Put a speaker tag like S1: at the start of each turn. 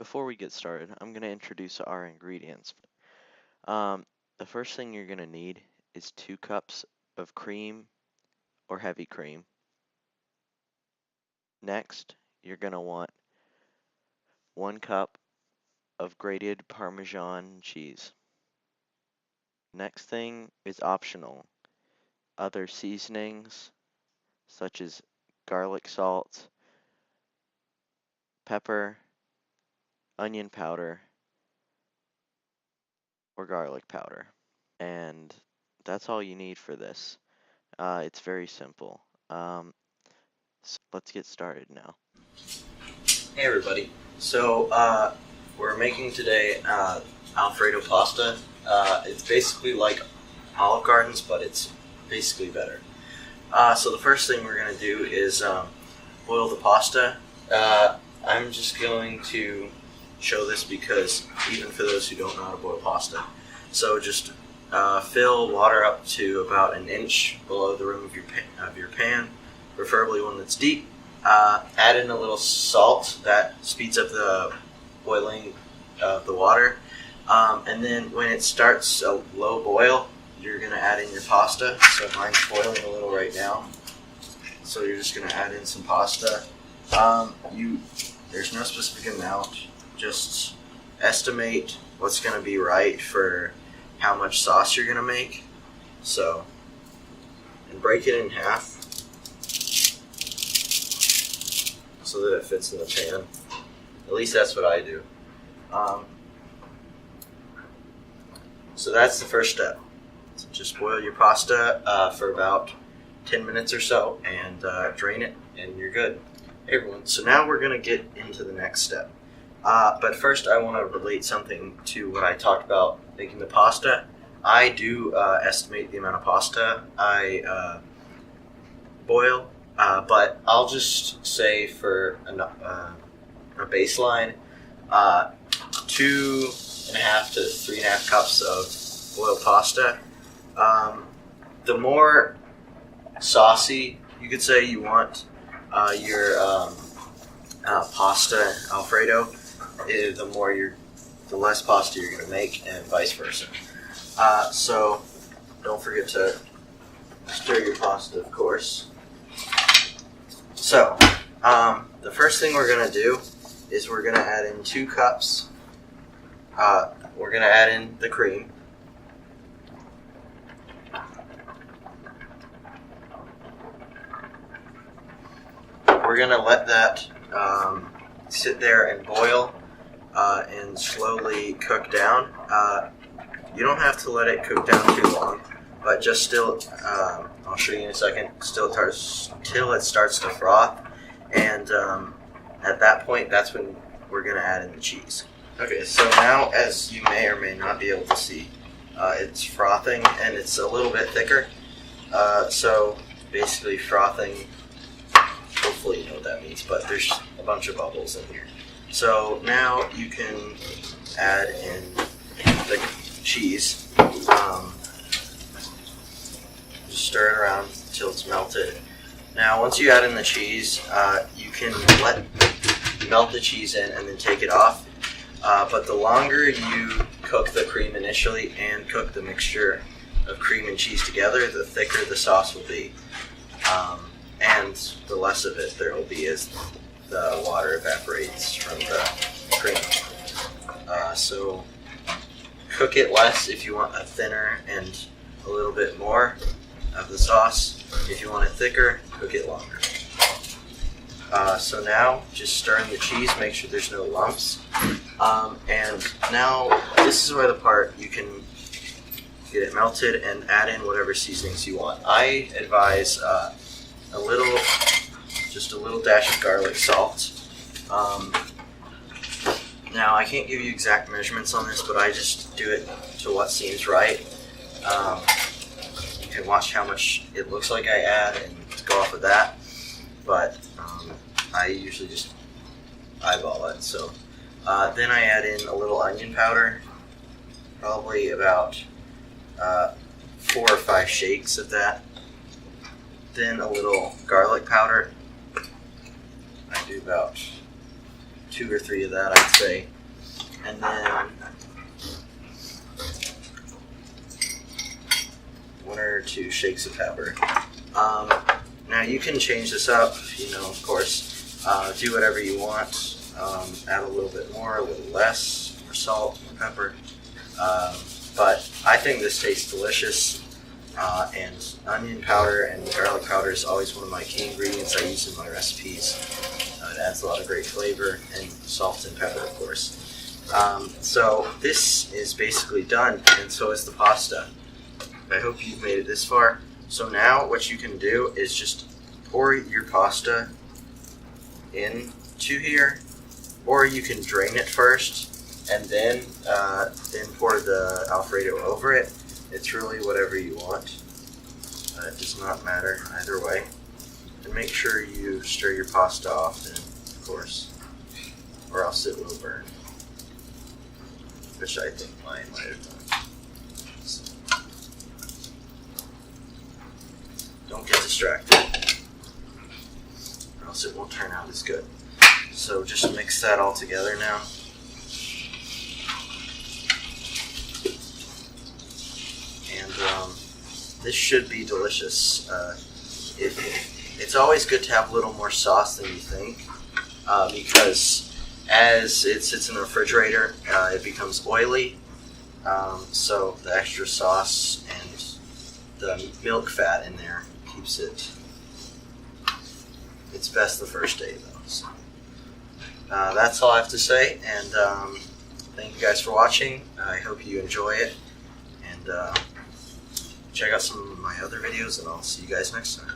S1: Before we get started, I'm going to introduce our ingredients. Um, the first thing you're going to need is 2 cups of cream or heavy cream. Next, you're going to want 1 cup of grated Parmesan cheese. Next thing is optional. Other seasonings such as garlic salt, pepper, onion powder, or garlic powder. And that's all you need for this. It's very simple. So let's get started now.
S2: Hey everybody. So we're making today Alfredo pasta. It's basically like Olive Gardens, but it's basically better. So the first thing we're going to do is boil the pasta. I'm just going to show this because even for those who don't know how to boil pasta. So just fill water up to about an inch below the rim of your pan, preferably one that's deep. Add in a little salt that speeds up the boiling of the water. And then when it starts a low boil, you're going to add in your pasta. So mine's boiling a little right now. So you're just going to add in some pasta. There's no specific amount. Just estimate what's going to be right for how much sauce you're going to make. So, and break it in half so that it fits in the pan. At least that's what I do. So that's the first step. So just boil your pasta for about 10 minutes or so and drain it, and you're good. Hey everyone, so now we're going to get into the next step. But first I want to relate something to what I talked about making the pasta. I do estimate the amount of pasta I boil. But I'll just say for a baseline, 2.5 to 3.5 cups of boiled pasta. The more saucy you could say you want your pasta Alfredo, the less pasta you're going to make, and vice versa. So don't forget to stir your pasta, of course. So, the first thing we're going to do is we're going to add in 2 cups. We're going to add in the cream. We're going to let that sit there and boil and slowly cook down. You don't have to let it cook down too long, but just still, I'll show you in a second, till it starts to froth, and at that point, that's when we're going to add in the cheese. Okay, so now, as you may or may not be able to see, it's frothing, and it's a little bit thicker, so basically frothing, hopefully you know what that means, but there's a bunch of bubbles in here. So now you can add in the cheese. Just stir it around until it's melted. Now, once you add in the cheese, you can melt the cheese in and then take it off. But the longer you cook the cream initially and cook the mixture of cream and cheese together, the thicker the sauce will be. And the less of it there will be as the water evaporates from the cream. So cook it less if you want a thinner and a little bit more of the sauce. If you want it thicker, cook it longer. So now, just stir in the cheese, make sure there's no lumps. And now, this is where the part you can get it melted and add in whatever seasonings you want. I advise just a little dash of garlic salt. Now, I can't give you exact measurements on this, but I just do it to what seems right. You can watch how much it looks like I add and go off of that, but I usually just eyeball it. So then I add in a little onion powder, probably about 4 or 5 shakes of that. Then a little garlic powder. I do about 2 or 3 of that, I'd say. And then 1 or 2 shakes of pepper. Now you can change this up, of course. Do whatever you want. Add a little bit more, a little less, more salt, more pepper. But I think this tastes delicious. And onion powder and garlic powder is always one of my key ingredients I use in my recipes. It adds a lot of great flavor, and salt and pepper, of course. So this is basically done, and so is the pasta. I hope you've made it this far. So now what you can do is just pour your pasta into here, or you can drain it first and then pour the Alfredo over it. It's really whatever you want. It does not matter either way. And make sure you stir your pasta often, of course, or else it will burn. Which I think mine might have done. So, don't get distracted, or else it won't turn out as good. So just mix that all together now. This should be delicious. It's always good to have a little more sauce than you think, because as it sits in the refrigerator, it becomes oily. So the extra sauce and the milk fat in there keeps it. It's best the first day though. So, that's all I have to say, and thank you guys for watching. I hope you enjoy it, and check out some of my other videos, and I'll see you guys next time.